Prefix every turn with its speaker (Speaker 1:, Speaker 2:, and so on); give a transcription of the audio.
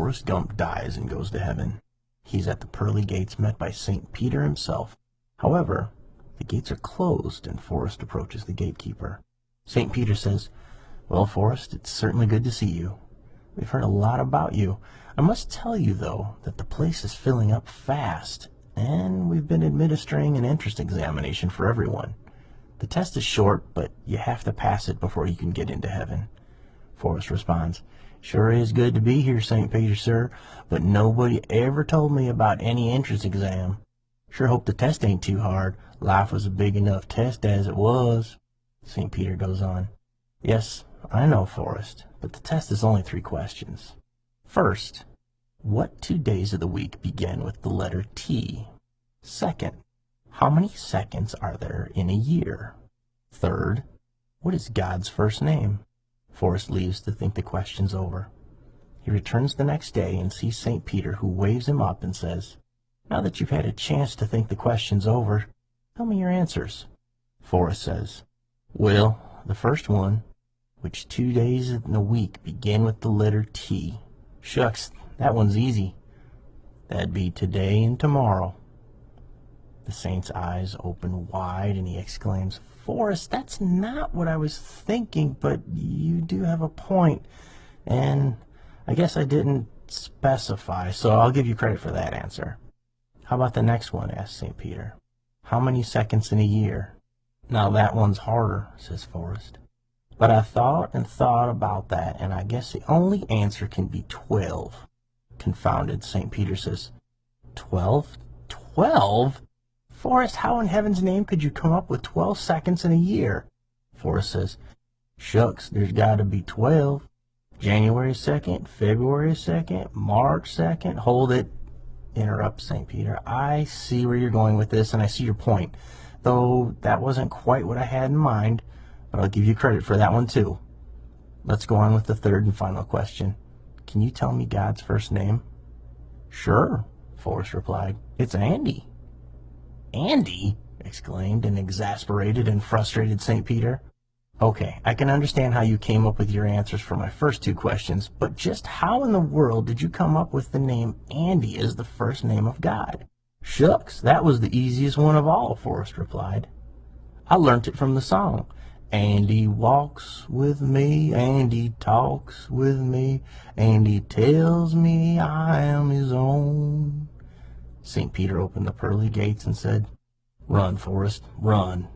Speaker 1: Forrest Gump dies and goes to heaven. He's at the pearly gates met by St. Peter himself. However, the gates are closed and Forrest approaches the gatekeeper. St. Peter says, "Well, Forrest, it's certainly good to see you. We've heard a lot about you. I must tell you, though, that the place is filling up fast, and we've been administering an entrance examination for everyone. The test is short, but you have to pass it before you can get into heaven." Forrest responds, "Sure is good to be here, St. Peter, sir, but nobody ever told me about any entrance exam. Sure hope the test ain't too hard. Life was a big enough test as it was." St. Peter goes on, "Yes, I know, Forrest, but the test is only 3 questions. First, what 2 days of the week begin with the letter T? Second, how many seconds are there in a year? Third, what is God's first name?" Forrest leaves to think the questions over. He returns the next day and sees St. Peter, who waves him up and says, "Now that you've had a chance to think the questions over, tell me your answers." Forrest says, "Well, the first one, which 2 days in a week begin with the letter T? Shucks, that one's easy. That'd be today and tomorrow." The saint's eyes open wide and he exclaims, "Forrest, that's not what I was thinking, but you do have a point, and I guess I didn't specify, so I'll give you credit for that answer." "How about the next one?" asks St. Peter. "How many seconds in a year?" "Now that one's harder," says Forrest. "But I thought and thought about that, and I guess the only answer can be 12. Confounded, St. Peter says, 12? 12? Forrest, how in heaven's name could you come up with 12 seconds in a year?" Forrest says, "Shucks, there's got to be 12. January 2nd, February 2nd, March 2nd. Hold it," interrupts St. Peter. "I see where you're going with this, and I see your point, though that wasn't quite what I had in mind, but I'll give you credit for that one too. Let's go on with the third and final question. Can you tell me God's first name?" "Sure," Forrest replied. "It's Andy." "Andy?" exclaimed an exasperated and frustrated St. Peter. "Okay, I can understand how you came up with your answers for my first 2 questions, but just how in the world did you come up with the name Andy as the first name of God?" "Shucks, that was the easiest one of all," Forrest replied. "I learnt it from the song. Andy walks with me, Andy talks with me, Andy tells me I am his own." St. Peter opened the pearly gates and said, "Run, Forrest, run.